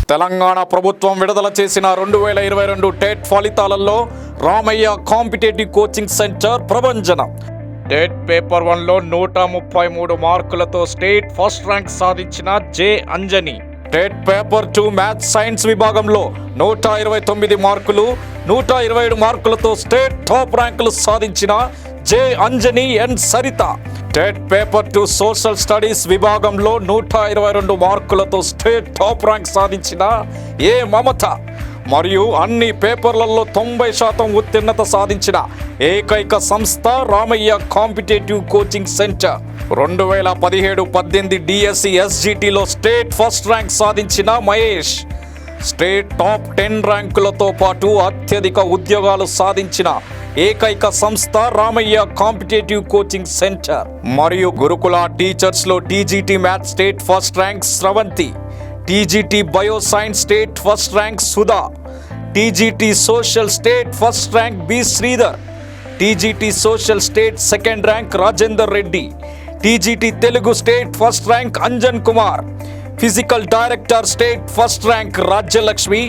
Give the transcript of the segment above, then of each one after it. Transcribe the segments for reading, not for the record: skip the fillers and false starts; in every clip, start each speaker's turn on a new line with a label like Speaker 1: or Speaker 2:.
Speaker 1: తెలంగాణ ప్రభుత్వం విడుదల చేసిన 2022 టెట్ ఫలితాలలో రామయ్య కాంపిటేటివ్ కోచింగ్ సెంటర్ ప్రభంజనం. టెట్ పేపర్ 1లో 133 మార్కులతో స్టేట్ ఫస్ట్ ర్యాంక్ సాధించిన J Anjani. TET paper 2 maths science విభాగంలో 129 మార్కులు, 127 మార్కులతో స్టేట్ టాప్ ర్యాంకులు సాధించిన J Anjani N Saritha. TET paper 2 social studies విభాగంలో 122 మార్కులతో స్టేట్ టాప్ ర్యాంక్ సాధించిన ఏ మమత. మరియు అన్ని పేపర్లలో 90% ఉత్తీర్ణత సాధించిన ఏకైక సంస్థ Ramaiah competitive coaching centre. 2017-18 DSC ఎస్జిటిలో స్టేట్ ఫస్ట్ ర్యాంక్ సాధించిన మహేష్. స్టేట్ టాప్ 10 ర్యాంకులతో పాటు అత్యధిక ఉద్యోగాలు సాధించిన ఏకైక సంస్థ రామయ్య కాంపిటేటివ్ కోచింగ్ సెంటర్. మరియు గురుకుల టీచర్స్లో TGT maths state first rank Sravanthi, TGT bio science state first rank Sudha, TGT social state first rank B Sridhar, TGT social state second rank Rajender Reddy, TGT Telugu state first rank Anjan Kumar, physical director state first rank Rajyalakshmi,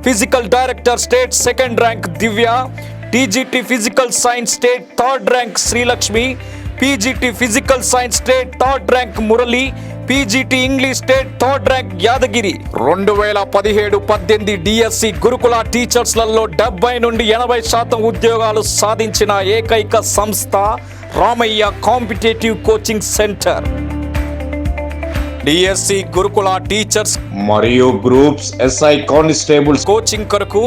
Speaker 1: physical director state second rank Divya, TGT physical science state third rank Srilakshmi, PGT physical science state third rank Murali, PGT English state third rank Yadagiri. 2017-18 DSC Gurukula టీచర్స్లలో 70 నుండి 80% ఉద్యోగాలు సాధించిన ఏకైక సంస్థ Ramaiah competitive coaching centre. DSC Gurukula teachers మరియు groups SI constables coaching కొరకు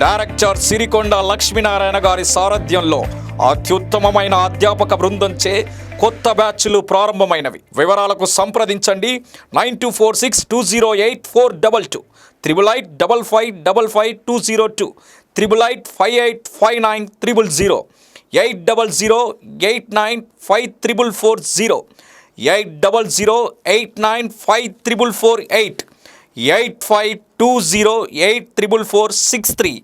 Speaker 1: director Sirikonda Lakshminarayana గారి సారథ్యంలో అత్యుత్తమమైన అధ్యాపక బృందంచే కొత్త బ్యాచ్లు ప్రారంభమైనవి. వివరాలకు సంప్రదించండి 9246208422, 8885555202, 88585900, 8008954440, 8008954448, 8520844463.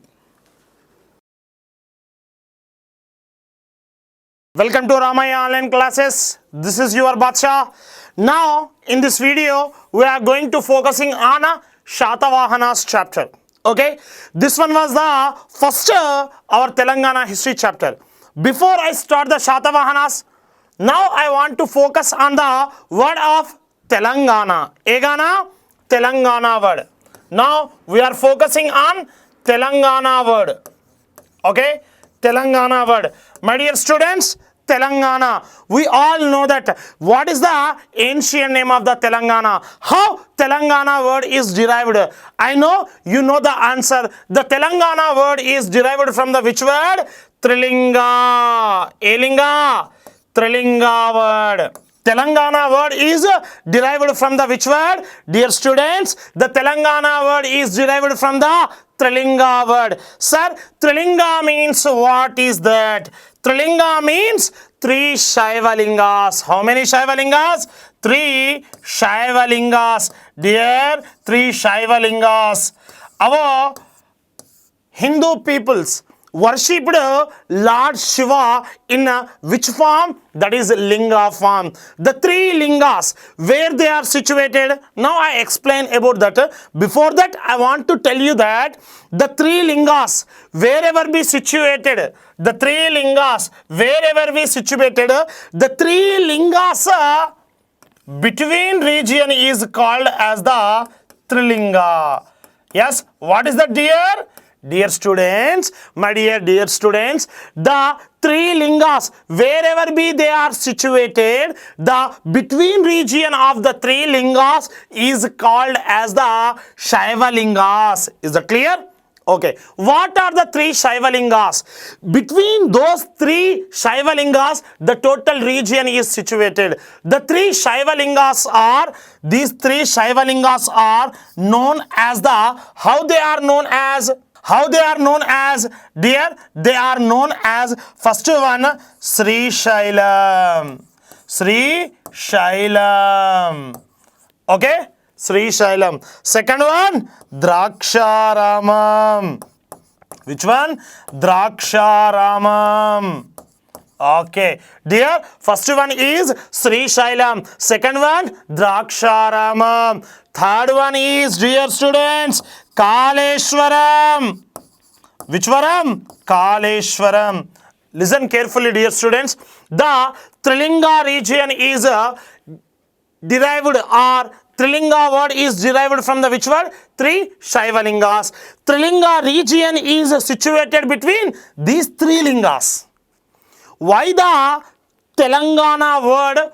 Speaker 2: Welcome to Ramaya online classes. This is your Baadsha. Now in this video we are going to focusing on Shathavahanas chapter. Okay, this one was the first our Telangana history chapter. Before I start the Shathavahanas, now I want to focus on the word of Telangana. Egana Telangana word. Now we are focusing on Telangana word. Okay, Telangana word. My dear students, Telangana. We all know that what is the ancient name of the Telangana. How Telangana word is derived. I know you know the answer. The Telangana word is derived from the which word? Trilinga. Elinga. Trilinga word. Telangana word is derived from the which word? Dear students, the Telangana word is derived from the Trilinga word. Sir, Trilinga means what is that? Trilinga means 3 Shaivalingas. How many Shaivalingas? 3 Shaivalingas. Dear, 3 Shaivalingas. Our Hindu peoples worshipped Lord Shiva in which form? That is linga form. The 3 lingas, where they are situated, now I explain about that. Before that, I want to tell you that the 3 lingas, wherever be situated, the 3 lingas, wherever be situated, the 3 lingas between region is called as the Trilinga. Yes, what is that, dear? Dear students, my dear students, the 3 lingas, wherever be they are situated, the between region of the 3 lingas is called as the Shaivalingas. Is that clear? Okay. What are the 3 Shaivalingas? Between those 3 Shaivalingas, the total region is situated. The 3 Shaivalingas are, these 3 Shaivalingas are known as the, how they are known as? How they are known as, dear? They are known as, first one, Sri Shailam. Sri Shailam. Okay? Sri Shailam. Second one, Draksharamam. Which one? Draksharamam. Okay, dear, first one is Srishailam, second one Draksharamam, third one is, dear students, Kaleshwaram. Which varam? Kaleshwaram. Listen carefully, dear students. The Trilinga region is derived, or Trilinga word is derived from the which word? Three Shaivalingas. Trilinga region is situated between these three lingas. Why the Telangana word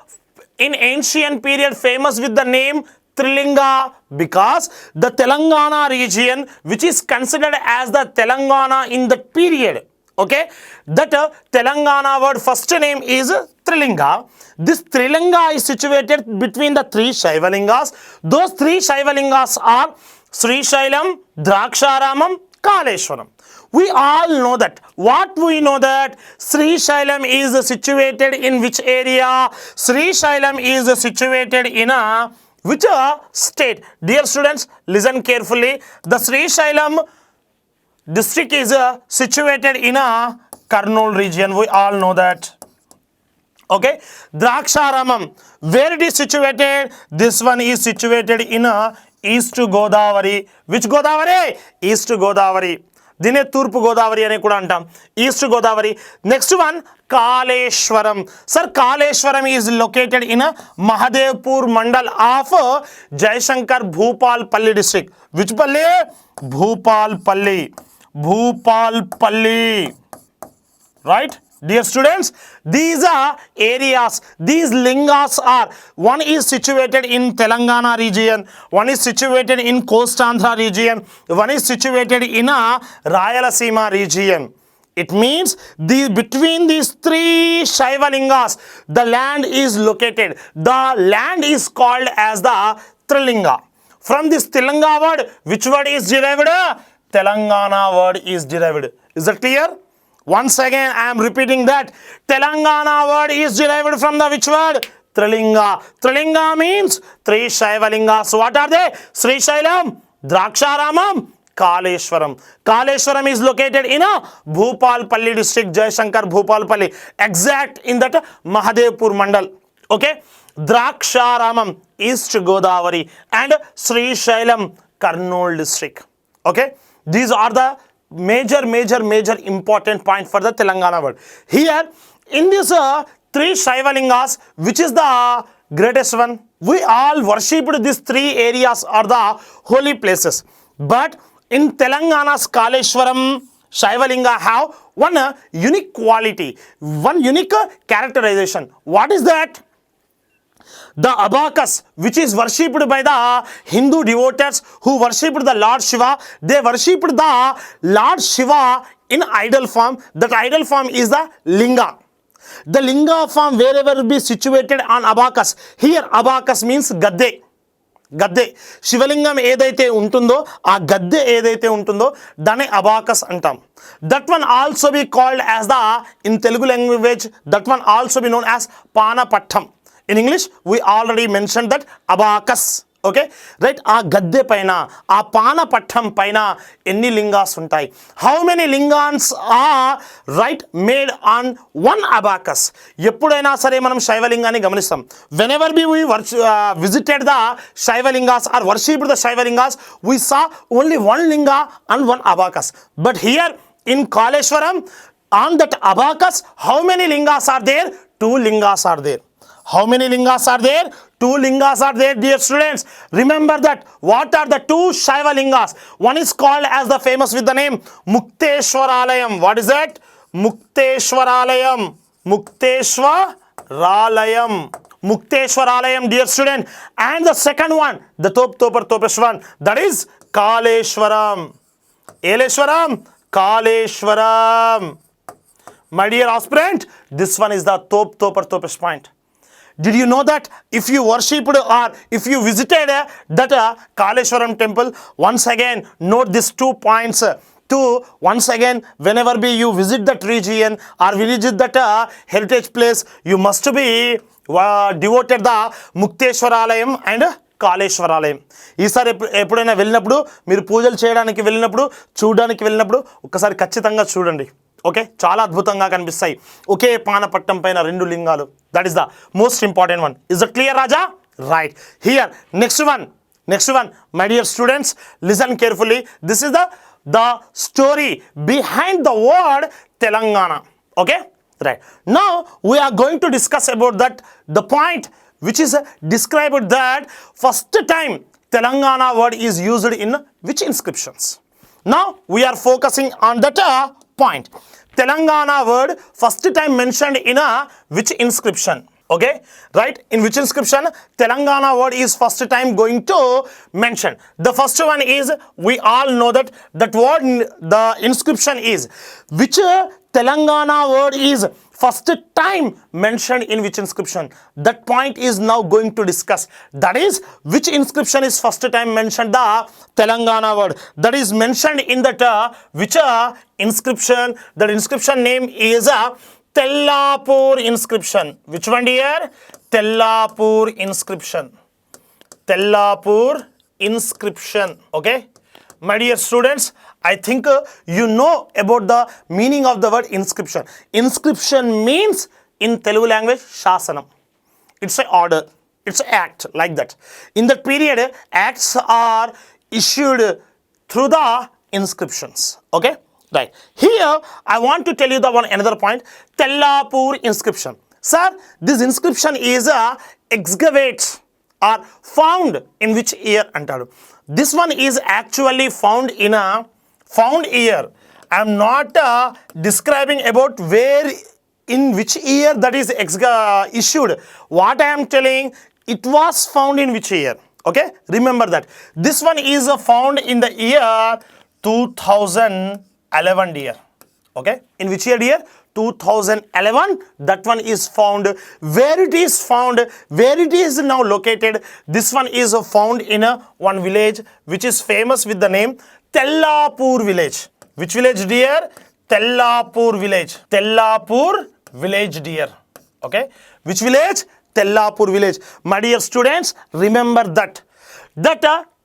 Speaker 2: in ancient period famous with the name Trilinga? Because the Telangana region, which is considered as the Telangana in that period, okay, that Telangana word first name is Trilinga. This Trilinga is situated between the three Shaivalingas. Those three Shaivalingas are Srishailam, Draksharamam, Kaleshwaram. We all know that. What we know that? Srishailam is situated in which area? Srishailam is situated in a which state? Dear students, listen carefully. The Srishailam district is situated in a Kurnool region. We all know that. Okay. Draksharamam, where it is situated? This one is situated in a East Godavari. Which Godavari? East Godavari. దీనే తూర్పు గోదావరి అని కూడా అంటాం. East Godavari. Next one Kaleshwaram. Sir Kaleshwaram is located in Mahadevpur mandal of Jayashankar Bhupalpalli district. Which Palli? Bhupalpalli. Bhupalpally. Right? Dear students, these are areas, these lingas are, one is situated in Telangana region, one is situated in Coast-Andhra region, one is situated in a Rayalaseema region. It means between these three Shaiva lingas, the land is located. The land is called as the Trilinga. From this Tilanga word, which word is derived? Telangana word is derived. Is that clear? Once again, I am repeating that Telangana word is derived from the which word? Trilinga. Trilinga means three Shaiva lingas. What are they? Srishailam, Draksharamam, Kaleshwaram. Kaleshwaram is located in a Bhupalpalli district, Jayashankar Bhupalpalli, exact in that Mahadevpur Mandal. Okay. Draksharamam, East Godavari, and Srishailam, Kurnool district. Okay. These are the major important point for the Telangana word. Here in this three Shaiva lingas, which is the greatest one? We all worshipped these three areas are the holy places. But in Telangana's Kaleshwaram Shaiva linga have one unique quality, one unique characterization. What is that? The abacus, which is worshipped by the Hindu devotees who worshipped the Lord Shiva, they worshipped the Lord Shiva in idol form. That idol form is the linga. The linga form wherever be situated on abacus. Here abacus means gadde. గద్దె శివలింగం ఏదైతే ఉంటుందో ఆ గద్దె ఏదైతే ఉంటుందో దాన్ని abacus అంటాం. That one also be called as the in Telugu language that one also be known as పానపట్టం. In English, we already mentioned that abacus. Okay, right? ఆ గద్దె పైన ఆ పానపట్టం పైన ఎన్ని లింగాస్ ఉంటాయి? How many lingams are right made on one abacus? ఎప్పుడైనా సరే మనం శైవలింగాన్ని గమనిస్తాం. Whenever we visited the శైవలింగాస్ or worshipped the శైవలింగాస్, we saw only one linga and one abacus. But here in Kaleshwaram, on that abacus, how many lingas are there? Two lingas are there. How many lingas are there? Two lingas are there, dear students. Remember that. What are the two Shaiva lingas? One is called as the famous with the name Mukteshwaralayam. What is that? Mukteshwaralayam. Mukteshwaralayam. Mukteshwaralayam, dear student. And the second one, the Topeshwaran one, that is Kaleshwaram. Eleshwaram, Kaleshwaram. My dear aspirant, this one is the Topesh point. Did you know that if you worshipped or if you visited that Kaleshwaram temple, once again note these 2 points. Once again, whenever you visit that region or visit that heritage place, you must be devoted the Mukteshwaralayam and కాళేశ్వరాలయం. ఈసారి ఎప్పుడైనా వెళ్ళినప్పుడు మీరు పూజలు చేయడానికి వెళ్ళినప్పుడు చూడడానికి వెళ్ళినప్పుడు ఒక్కసారి ఖచ్చితంగా చూడండి. ఓకే, చాలా అద్భుతంగా కనిపిస్తాయి. ఒకే పానపట్టం పైన రెండు లింగాలు. That is the most important one. Is that clear Raja? Right. Here next one my dear students, listen carefully. This is the story behind the word Telangana. Okay, right. Now we are going to discuss about that the point which is described that first time Telangana word is used in which inscriptions. Now we are focusing on that point. Telangana word first time mentioned in which inscription? Okay, right? In which inscription Telangana word is first time going to mention? The first one is, we all know that word, the inscription is which Telangana word is first time mentioned in which inscription. That point is now going to discuss. That is, which inscription is first time mentioned the Telangana word. That is mentioned in that which inscription. That inscription name is Tellapur inscription. Which one dear? Tellapur inscription. Tellapur inscription. Okay, my dear students, I think you know about the meaning of the word inscription. Inscription means in Telugu language shasanam. It's an order, it's an act, like that. In that period, acts are issued through the inscriptions. Okay, right. Here I want to tell you the another point. Tellapur inscription. Sir, this inscription is excavates or found in which year antaru? This one is actually found in a found year. I am not describing about where, in which year that is issued. What I am telling, it was found in which year. Okay, remember that. This one is found in the year 2011 dear. Okay, in which year dear? 2011. That one is found. Where it is found, where it is now located, this one is found in one village which is famous with the name Tellapur village. Which village dear? Tellapur village. Tellapur village dear. Okay, which village? Tellapur village. My dear students, remember that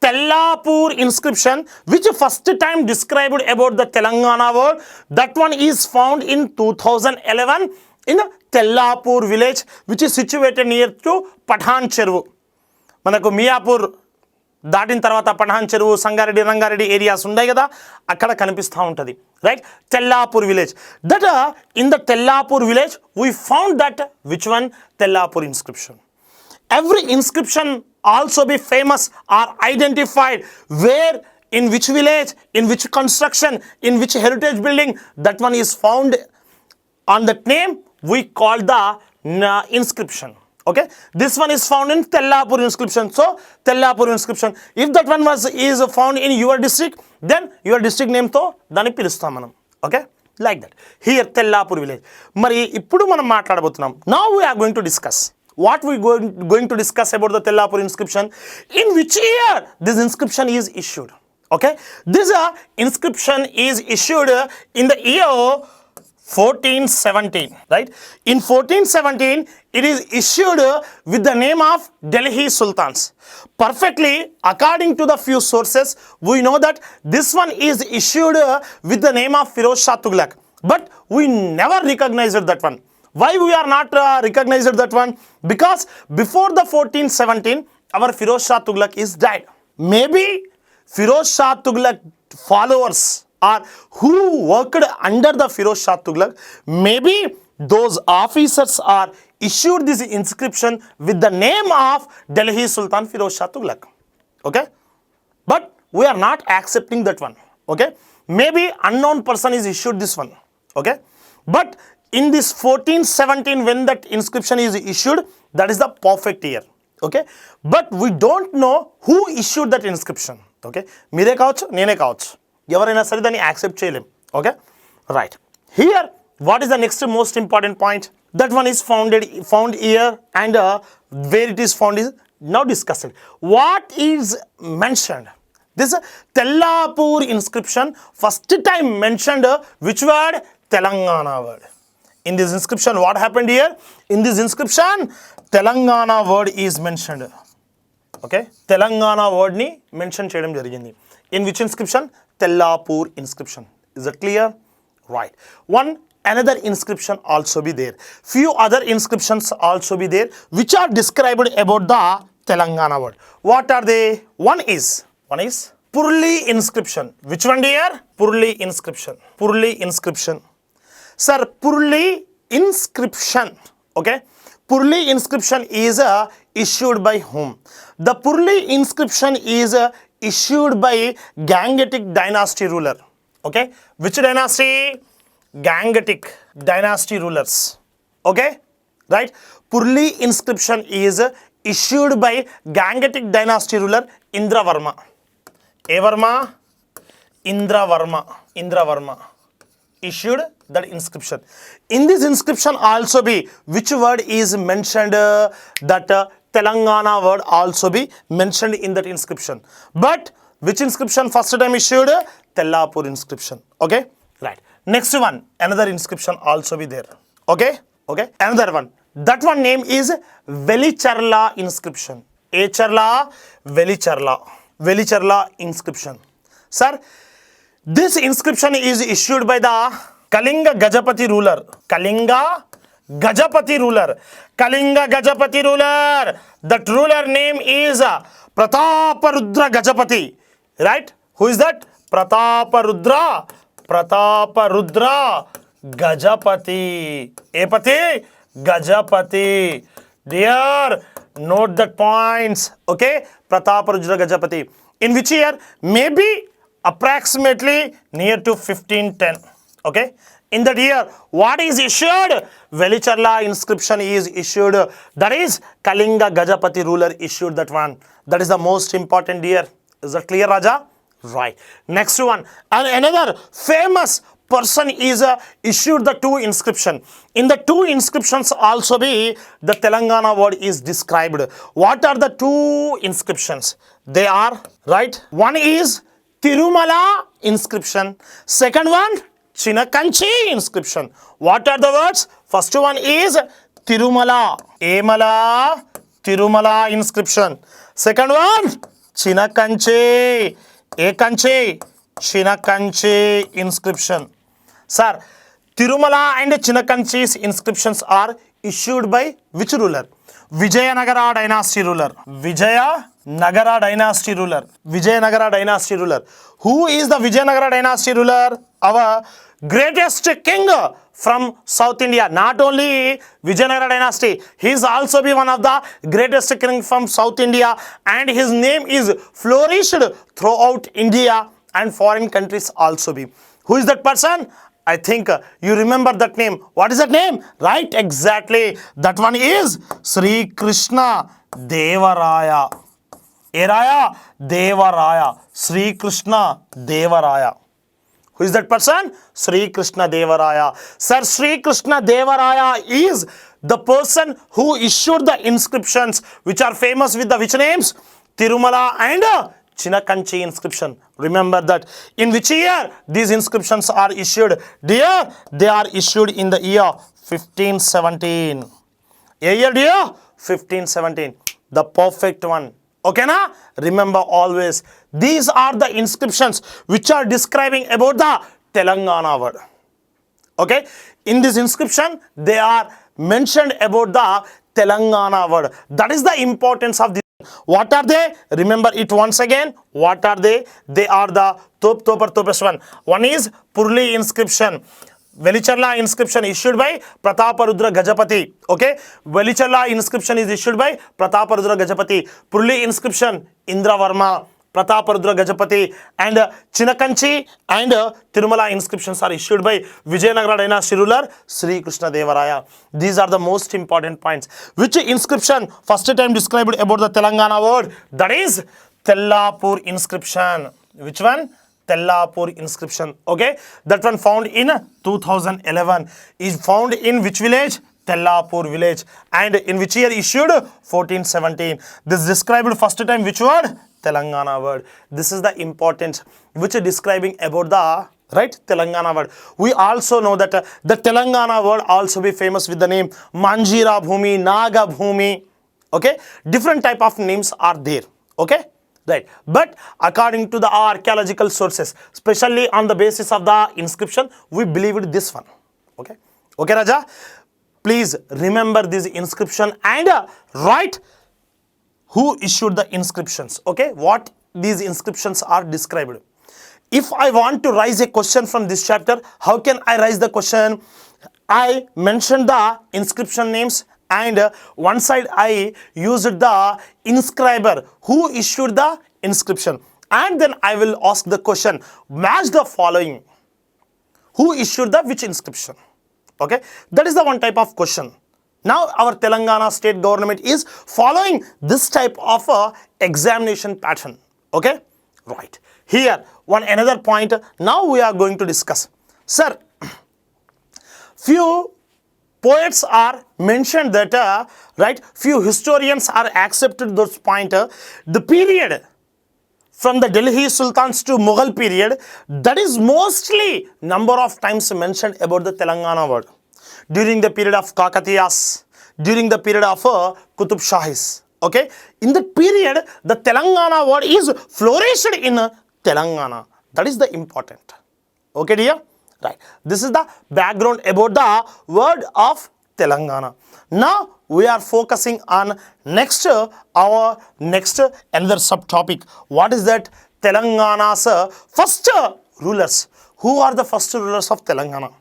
Speaker 2: Tellapur inscription, which first time described about the Telangana word, that one is found in 2011 in Tellapur village, which is situated near to Pathan Cheruvu. Manaku Miyapur దాటిన తర్వాత పఠాన్ చెరువు, Sangareddy, Rangareddy areas ఉన్నాయి కదా, అక్కడ కనిపిస్తూ ఉంటుంది. Right, Tellapur village. That in the Tellapur village we found that which one? Tellapur inscription. Every inscription also be famous or identified where, in which village, in which construction, in which heritage building, that one is found. On that name we call the inscription. Okay, this one is found in Tellapur inscription. So Tellapur inscription, if that one is found in your district, then your district name తో దాన్ని పిలుస్తాం మనం. Okay, like that. Here Tellapur village. మరి ఇప్పుడు మనం మాట్లాడబోతున్నాం. Now we are going to discuss. What we going to discuss about the Tellapur inscription? In which year this inscription is issued? Okay, this inscription is issued in the year 1417, right? In 1417, it is issued with the name of Delhi Sultans. Perfectly, according to the few sources, we know that this one is issued with the name of Firoz Shah Tughlaq. But we never recognized that one. Why we are not recognized that one? Because before the 1417, our Firoz Shah Tughlaq is died. Maybe Firoz Shah Tughlaq followers or who worked under the Firoz Shah Tughlaq, maybe those officers are issued this inscription with the name of Delhi Sultan Firoz Shah Tughlaq. Okay, but we are not accepting that one. Okay, maybe unknown person is issued this one. Okay, but in this 1417 when that inscription is issued, that is the perfect year. Okay, but we don't know who issued that inscription. Okay, మీరే కావచ్చు, నేనే కావచ్చు, ఎవరైనా సరే దాన్ని accept చేయలేం. Okay, right. Here what is the next most important point? That one is found year and where it is found is now discussed. What is mentioned? This Tellapur inscription first time mentioned which word? Telangana word. In this inscription, what happened here? In this inscription, Telangana word is mentioned. Okay, Telangana word ni mention చేయడం జరిగింది. In which inscription? Tellapur inscription. Is that clear? Right. Another inscription also be there. Few other inscriptions also be there which are described about the Telangana word. What are they? One is Purli inscription. Which one dear? Purli inscription. Purli inscription. Sir, Purli inscription. Okay. Purli inscription is issued by whom? The Purli inscription is issued by Gangetic dynasty ruler. Okay. Which dynasty? Gangetic dynasty rulers. Okay. Right. Purli inscription is issued by Gangetic dynasty ruler Indravarma. Evarma? Indravarma issued that inscription. In this inscription also be which word is mentioned? That Telangana word also be mentioned in that inscription. But which inscription first time issued? Tellapur inscription. Okay. Right. Next one, another inscription also be there. Okay. Another one. That one name is Velicharla inscription. Echarla, Velicharla inscription. Sir, this inscription is issued by the Kalinga Gajapati ruler. Kalinga Gajapati ruler. That ruler name is Prataparudra Gajapati. Right? Who is that? Prataparudra Gajapati. Epati? Gajapati. Dear, note that points. Okay? Prataparudra Gajapati. In which year? Maybe approximately near to 1510. Okay? In that year, what is issued? Velicharla inscription is issued. That is Kalinga Gajapati ruler issued that one. That is the most important year. Is that clear, Raja? Right. Next one. And another famous person is issued the two inscription. In the two inscriptions also be the Telangana word is described. What are the two inscriptions? They are, right? One is Tirumala inscription. Second one, Chinakanchi inscription. What are the words? First one is Tirumala. Emala, Tirumala inscription. Second one, Chinakanchi. Ekanchi, Chinakanchi inscription. Sir, Tirumala and Chinakanchi's inscriptions are issued by which ruler? Vijayanagara dynasty ruler. Vijayanagara dynasty ruler. Who is the Vijayanagara dynasty ruler? Our greatest king from South India. Not only Vijayanagara dynasty, he is also be one of the greatest king from South India, and his name is flourished throughout India and foreign countries also be. Who is that person? I think you remember that name. What is that name? Right, exactly. That one is Sri Krishna Devaraya. Eraya Devaraya. Sri Krishna Devaraya. Who is that person? Sri Krishna Devaraya. Sir, Sri Krishna Devaraya is the person who issued the inscriptions which are famous with the which names? Tirumala and Chinakanchi inscription. Remember that. In which year these inscriptions are issued? Dear, they are issued in the year 1517. A year, dear? 1517. The perfect one. Okay, na? Remember always. These are the inscriptions which are describing about the Telangana word. Okay? In this inscription, they are mentioned about the Telangana word. That is the importance of this. What are they? Remember it once again. What are they? They are the Topes one. One is Purli inscription. Velicharla inscription issued by Prataparudra Gajapati. Okay? Velicharla inscription is issued by Prataparudra Gajapati. Purli inscription Indravarma, Prataparudra Gajapati, and Chinakanchi and Tirumala inscriptions are issued by Vijayanagara dynasty ruler Sri Krishna Devaraya. These are the most important points. Which inscription first time described about the Telangana word? That is Tellapur inscription. Which one? Tellapur inscription. Okay, that one found in 2011 is found in which village? Tellapur village. And in which year issued? 1417. This described first time which word? Telangana word. This is the importance which is describing about the right Telangana word. We also know that the Telangana word also be famous with the name Manjira Bhumi, Naga Bhumi. Okay, different type of names are there. Okay, Right, but according to the archaeological sources, especially on the basis of the inscription, we believed this one. Okay, okay, Raja. Please remember this inscription and write who issued the inscriptions. Okay, what these inscriptions are described. If I want to raise a question from this chapter, how can I raise the question? I mentioned the inscription names, and one side I used the inscriber who issued the inscription, and then I will ask the question, match the following, who issued the which inscription. Okay, that is the one type of question. Now our Telangana state government is following this type of examination pattern. Okay, right. Here one another point now we are going to discuss. Sir, few poets are mentioned that, right, few historians are accepted those point, the period from the Delhi Sultans to Mughal period, that is mostly number of times mentioned about the Telangana word. During the period of Kakatiyas, during the period of Qutub Shahis. Okay, in that period, the Telangana word is flourished in Telangana. That is the important. Okay, dear? Right. This is the background about the word of Telangana. Now we are focusing on our next another subtopic. What is that? Telangana's first rulers. Who are the first rulers of Telangana?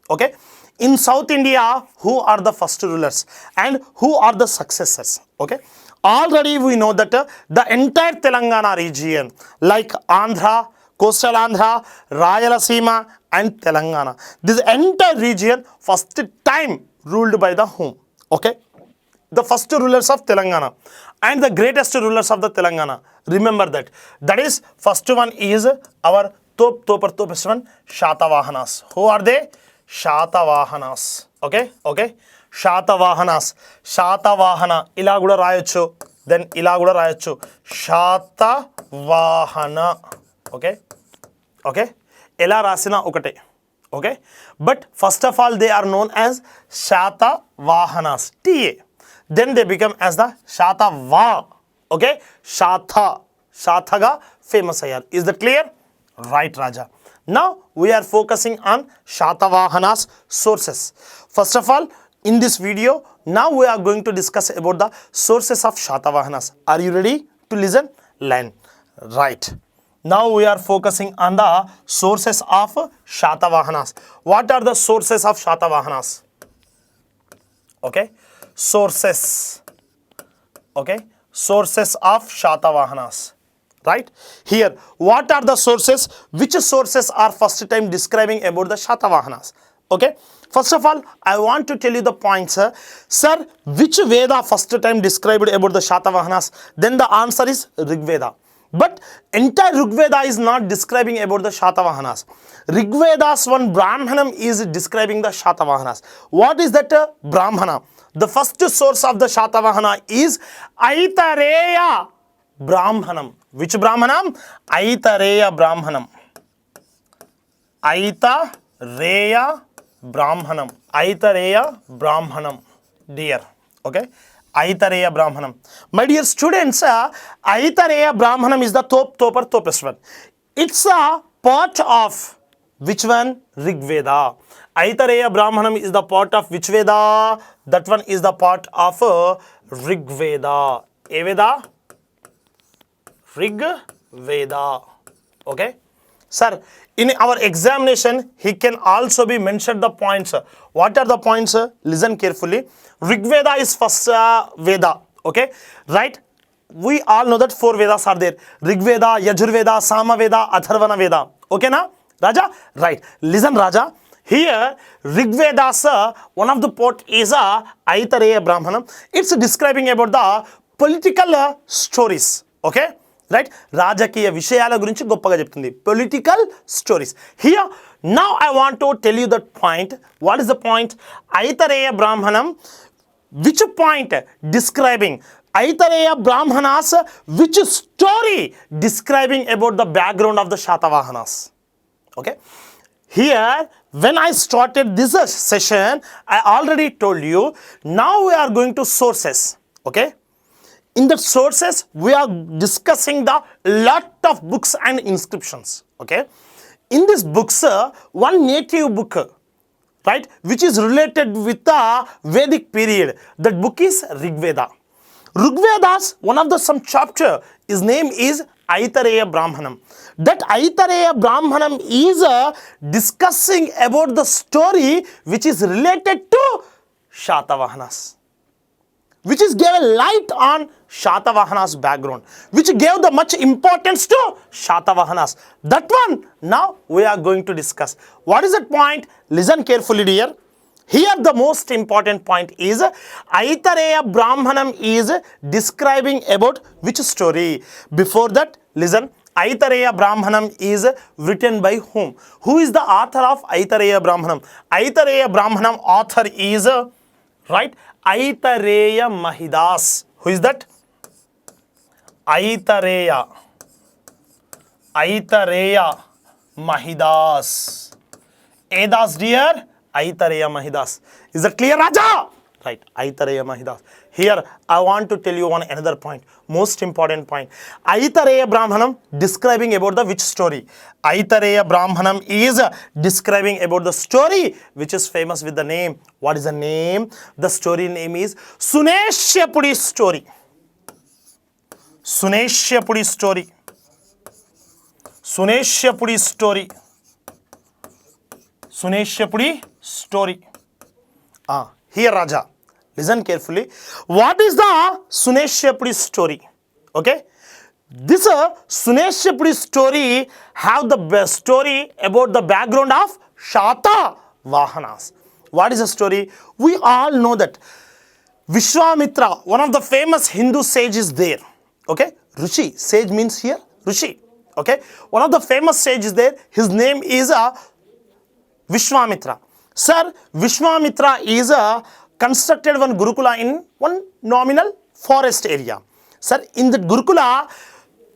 Speaker 2: Okay. In South India, who are the first rulers and who are the successors? Okay. Already we know that the entire Telangana region, like Andhra, Coastal Andhra, Rayalaseema and Telangana, this entire region first time ruled by the whom? Okay, the first rulers of Telangana and the greatest rulers of the Telangana. Remember that. That is, first one is our topest one, Shathavahanas. Who are they? Shathavahanas. Okay, okay. Shathavahanas. Shatavahana. Ila kuda rayochu. Then ila kuda rayochu. Shatavahana. Okay. Okay. Ela rasina okate. Okay. But first of all, they are known as Shathavahanas. TA. Then they become as the Shatava. Okay. Shathaga famous ayar. Is that clear? Right, Raja. Now we are focusing on Shatavahanas sources. First of all, in this video, now we are going to discuss about the sources of Shatavahanas. Are you ready to listen? Learn. Right. Now we are focusing on the sources of Shatavahanas. What are the sources of Shatavahanas? Okay. Sources. Okay. Sources of Shatavahanas. Right. Here, what are the sources? Which sources are first time describing about the Shatavahanas? Okay. First of all, I want to tell you the points. Sir, which Veda first time described about the Shatavahanas? Then the answer is Rig Veda. But entire Rig Veda is not describing about the Shatavahanas. Rig Veda's one Brahmanam is describing the Shatavahanas. What is that Brahmana? The first source of the Shatavahana is Aitareya Brahmanam. Which Brahmanam? Aitareya Brahmanam. Aitareya Brahmanam. Aitareya Brahmanam. Dear. Okay. Aitareya Brahmanam. My dear students, Aitareya Brahmanam is the topest one. It's a part of which one? Rig Veda. Aitareya Brahmanam is the part of which Veda? That one is the part of Rig Veda. A Veda? Rig Veda. Okay. Sir, in our examination, he can also be mentioned the points. What are the points? Listen carefully. Rig Veda is first Veda. Okay. Right. We all know that 4 Vedas are there. Rig Veda, Yajur Veda, Sama Veda, Atharvana Veda. Okay na? Raja? Right. Listen, Raja. Here, Rig Veda's one of the part is Aitareya Brahmanam. It's describing about the political stories. Okay. Right? రాజకీయ విషయాల గురించి గొప్పగా చెప్తుంది. Political stories. Here, now I want to tell you that point. What is the point? Aitareya Brahmanam. Which point describing? Aitareya Brahmanas. Which story describing about the background of the Shatavahanas? Okay. Here, when I started this session, I already told you. Now we are going to sources. Okay. in the sources we are discussing the lot of books and inscriptions. Okay, in this books one native book, right, which is related with the Vedic period, that book is Rigveda. Rigveda's one of the some chapter, his name is Aitareya Brahmanam. That Aitareya Brahmanam is discussing about the story which is related to Shathavahanas, which is gave a light on Shathavahanas background, which gave the much importance to Shathavahanas. That one now we are going to discuss. What is that point? Listen carefully, dear. Here the most important point is Aitareya Brahmanam is describing about which story. Before that, listen. Aitareya Brahmanam is written by whom? Who is the author of Aitareya Brahmanam? Aitareya Brahmanam author is right, Aitareya Mahidas. Who is that? Aitareya Mahidas. Edas, dear. Aitareya Mahidas. Is that clear, Raja? Right, Aitareya Mahidas. Here I want to tell you one another point, most important point. Aitareya Brahmanam describing about the which story? Aitareya Brahmanam is describing about the story which is famous with the name. What is the name? The story name is Suneshyapudi story. Suneshyapudi story. Suneshyapudi story. Suneshyapudi story. Here, Raja, listen carefully. What is the Suneshyapudi story? Okay, this Suneshyapudi story have the story about the background of Shathavahanas. What is the story? We all know that Vishwamitra, one of the famous Hindu sages there. Okay, Rishi, sage means here Rishi. Okay, one of the famous sages there. His name is Vishwamitra. Sir, Vishwamitra is constructed one Gurukula in one nominal forest area. Sir, in that Gurukula,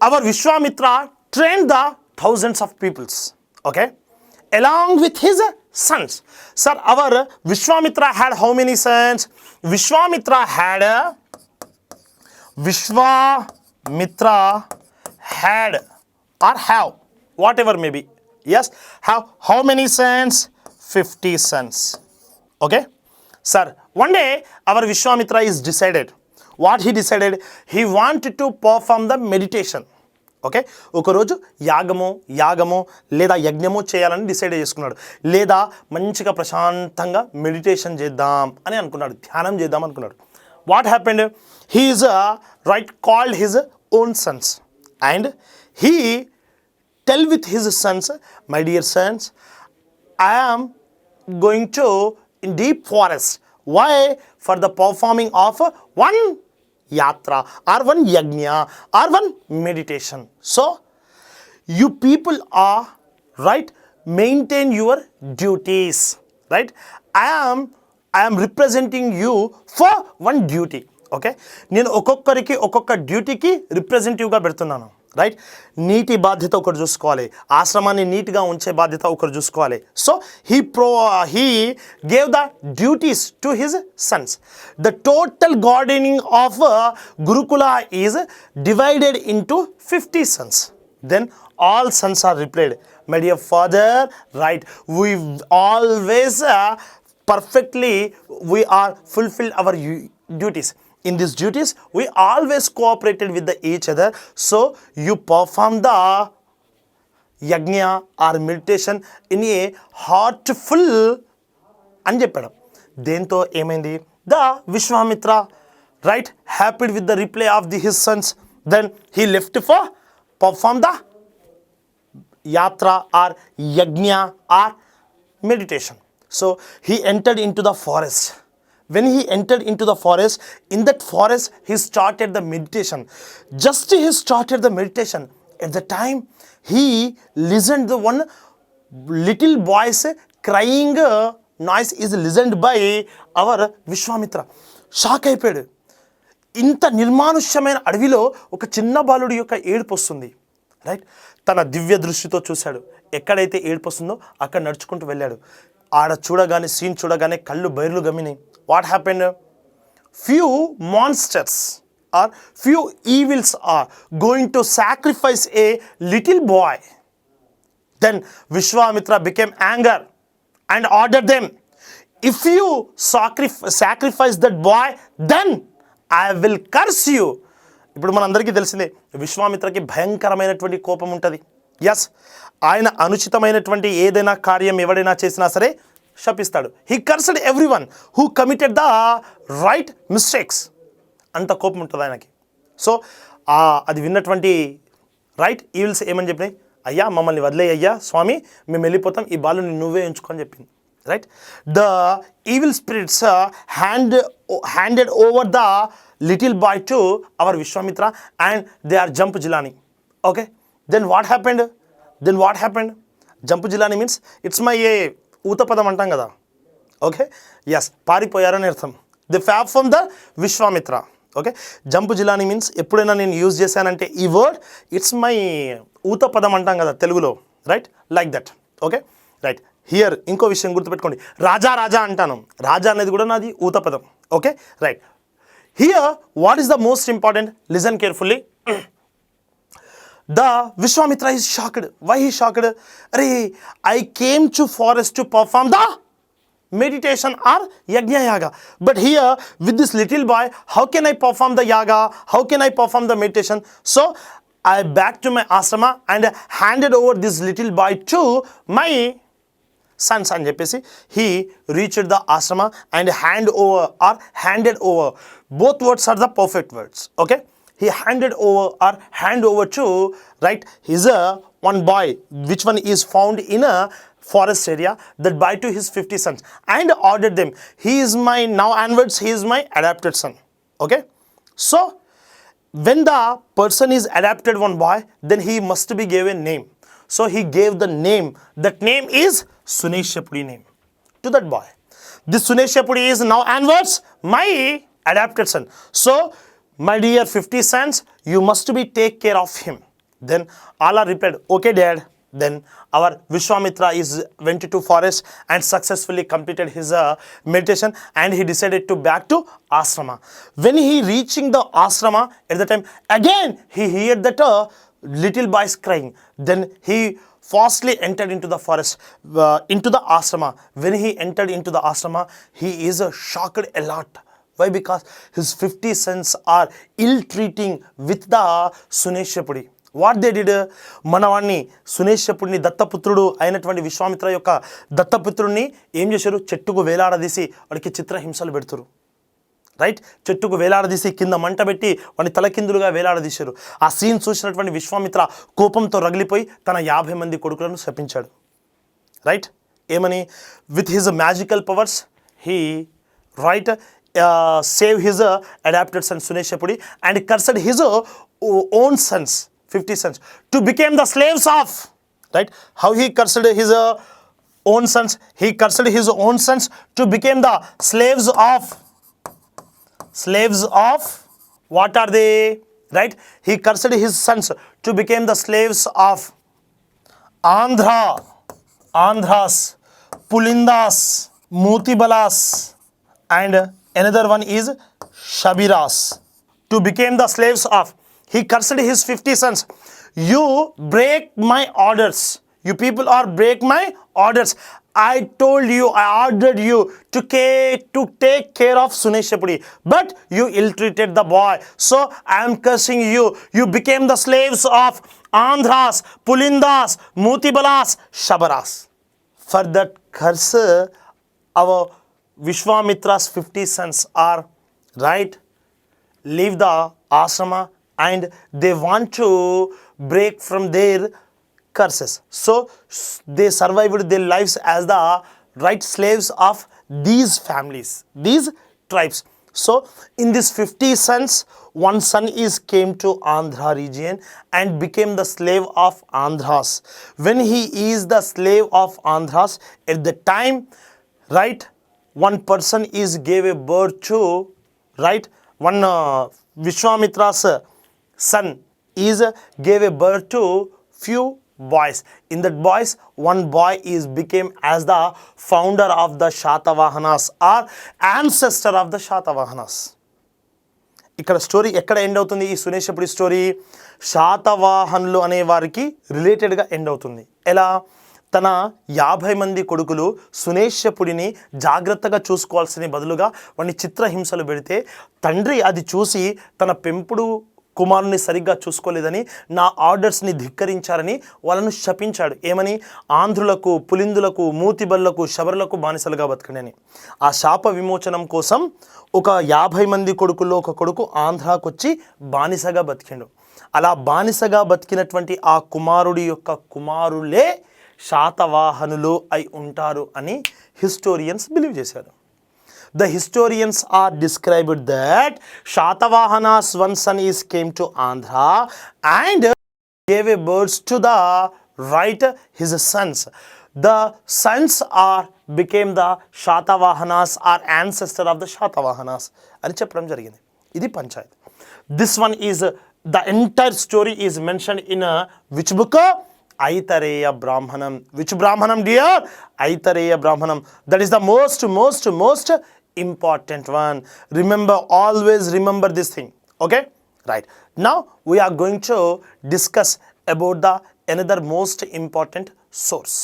Speaker 2: our Vishwamitra trained the thousands of peoples. Okay, along with his sons. Sir, our Vishwamitra had how many sons? Vishwamitra had or have, whatever may be. Yes, have how many sons? 50 sons. Okay, sir, one day our Vishwamitra is decided. What he decided? He wanted to perform the meditation. Okay, ఒకరోజు యాగమో లేదా యజ్ఞమో చేయాలని decide చేసుకున్నాడు, లేదా మంచిగా ప్రశాంతంగా meditation చేద్దాం అని అనుకున్నాడు, ధ్యానం చేద్దాం అనుకున్నాడు. What happened? He is right called his own Sons and he tell with his Sons, my dear Sons, I am going to in deep forest. Why? For the performing of one yatra or one yajna or one meditation. So you people are right, maintain your duties, right? I am representing you for one duty. Okay, నేను ఒక్కొక్కరికి ఒక్కొక్క డ్యూటీకి రిప్రజెంటేటివ్గా పెడుతున్నాను. Right, నీటి బాధ్యత ఒకరు చూసుకోవాలి, ఆశ్రమాన్ని నీట్గా ఉంచే బాధ్యత ఒకరు చూసుకోవాలి. So he gave the duties to his sons. The total gardening of Gurukula is divided into 50 sons. Then all sons are replied, my dear father, right, we always perfectly we are fulfilled our duties. In these duties, we always cooperated with each other. So you perform the yajna or meditation in a heartful అని చెప్పాడు. దేంతో ఏమైంది? The Vishwamitra, right, happy with the reply of his sons. Then he left for perform the yatra or yajna or meditation. So he entered into the forest. When he entered into the forest, in that forest he started the meditation. Just he started the meditation, at the time he listened the one little voice crying noise is listened by our Vishwamitra. Shock అయిపోయాడు. ఇంత నిర్మానుష్యమైన అడవిలో ఒక చిన్న బాలుడి యొక్క ఏడుపు వస్తుంది. Right, తన దివ్య దృష్టితో చూశాడు. ఎక్కడైతే ఏడుపు వస్తుందో అక్కడ నడుచుకుంటూ వెళ్ళాడు. ఆడ చూడగానే సీన్ చూడగానే కళ్ళు బైర్లు గమ్మినాయి. What happened? Few monsters or few evils are going to sacrifice a little boy. Then Vishwamitra became anger and ordered them, if you sacrifice that boy, then I will curse you. ఇప్పుడు మనందరికీ తెలిసిందే విశ్వామిత్రకి భయంకరమైనటువంటి కోపం ఉంటుంది. Yes, ఆయన అనుచితమైనటువంటి ఏదైనా కార్యం ఎవడైనా చేసినా సరే శపిస్తాడు. He cursed everyone who committed the right mistakes. అంత కోపం ఉంటుంది ఆయనకి. సో అది విన్నటువంటి రైట్ ఈవిల్స్ ఏమని చెప్పినాయి, అయ్యా మమ్మల్ని వదిలే అయ్యా స్వామి, మేము వెళ్ళిపోతాం, ఈ బాలుని నువ్వే ఎంచుకొని చెప్పింది. Right, the evil spirits handed over the little boy to our Vishwamitra and they are jump jilani. Okay, then what happened? Jump jilani means it's my ఊతపదం అంటాం కదా. ఓకే, ఎస్, పారిపోయారని అర్థం. The fab from the Vishwamitra. Okay, jump Jilani means ఎప్పుడైనా నేను use చేశానంటే ఈ word it's my ఊతపదం అంటాం కదా తెలుగులో. Right, like that. Okay, right. Here ఇంకో విషయం గుర్తుపెట్టుకోండి, రాజా అంటాను. రాజా అనేది కూడా నాది ఊతపదం. Okay, right. Here what is the most important, listen carefully. The Vishwamitra is shocked. Why he shocked? Arey, I came to forest to perform the meditation or yajna yaga. But here with this little boy, how can I perform the yaga? How can I perform the meditation? So I back to my ashrama and handed over this little boy to my sons అని చెప్పేసి he reached the ashrama and handed over. Both words are the perfect words. Okay, he handed over to, right, his one boy, which one is found in a forest area, that boy to his 50 sons and ordered them, he is my, now onwards he is my adopted son. Okay, so when the person is adopted one boy, then he must be given name. So he gave the name, that name is Suneshapudi name to that boy. This Suneshapudi is now onwards my adopted son. So my dear 50 sons, you must be take care of him. Then Allah replied, okay dad. Then our Vishwamitra went to forest and successfully completed his meditation and he decided to back to ashrama. When he reaching the ashrama, at the time again he heard that little boys crying. Then he fastly entered into the forest, into the ashrama. When he entered into the ashrama, he is shocked a lot. Why? Because his 50 sons are ill-treating with the Suneshapudi. What they did? మనవాణ్ణి సునేశపుడిని దత్తపుత్రుడు అయినటువంటి విశ్వామిత్ర యొక్క దత్తపుత్రుడిని ఏం చేశారు? చెట్టుకు వేలాడదీసి వాడికి చిత్రహింసలు పెడుతురు. Right, చెట్టుకు వేలాడదీసి కింద మంట పెట్టి వాడిని తలకిందులుగా వేలాడదీశారు. ఆ సీన్ చూసినటువంటి విశ్వామిత్ర కోపంతో రగిలిపోయి తన 50 మంది కొడుకులను శపించాడు. రైట్, ఏమని? With his magical powers he right save his adopted son Suneshapudi and cursed his own sons, 50 sons, to become the slaves of. Right, how he cursed his own sons? He cursed his own sons to become the slaves of what are they? Right, he cursed his sons to become the slaves of Andhras, Pulindas, Mutibalas and another one is Shabiras, to become the slaves of. He cursed his 50 sons. You break my orders. You people are break my orders. I told you, I ordered you to take care of Suneshapudi, but you ill-treated the boy. So I am cursing you. You became the slaves of Andhras, Pulindas, Mutibalas, Shabaras. For that curse, our Vishwamitra's 50 sons are, right, leave the ashrama and they want to break from their curses. So they survived their lives as the right slaves of these families, these tribes. So in these 50 sons, one son came to Andhra region and became the slave of Andhras. When he is the slave of Andhras, at the time, right, one person gave a birth to, right, one Vishwamitra's son gave a birth to few boys. In that boys, one boy became as the founder of the Shathavahanas or ancestor of the Shathavahanas. ఇక్కడ story ఎక్కడ end అవుతుంది? ఈ సునేషపుడి story శాతవాహనులు అనే వారికి రిలేటెడ్గా end అవుతుంది. ఎలా? తన 50 మంది కొడుకులు సునేషపుడిని జాగ్రత్తగా చూసుకోవాల్సిన బదులుగా వాడిని చిత్రహింసలు పెడితే తండ్రి అది చూసి తన పెంపుడు కుమారుని సరిగ్గా చూసుకోలేదని, నా ఆర్డర్స్ని ధిక్కరించారని వాళ్ళను శపించాడు. ఏమని? ఆంధ్రులకు, పులిందులకు, మూతిబల్లకు, శబరులకు బానిసలుగా బతకండి అని. ఆ శాప విమోచనం కోసం ఒక 50 మంది కొడుకుల్లో ఒక కొడుకు ఆంధ్రాకు వచ్చి బానిసగా బతికిండు. అలా బానిసగా బతికినటువంటి ఆ కుమారుడి యొక్క కుమారులే శాతవాహనులు అయి ఉంటారు అని హిస్టోరియన్స్ బిలీవ్ చేశారు. The historians are described that Shathavahanas one son is came to Andhra and gave a birth to the his sons. The sons became the Shathavahanas, are ancestor of the Shathavahanas అని చెప్పడం జరిగింది. ఇది Panchayat. This one is the entire story is mentioned in which book? Aitareya Brahmanam. Which Brahmanam, dear? Aitareya Brahmanam. That is the most important one. Remember, always remember this thing. Okay? Right. Now we are going to discuss about the another most important source.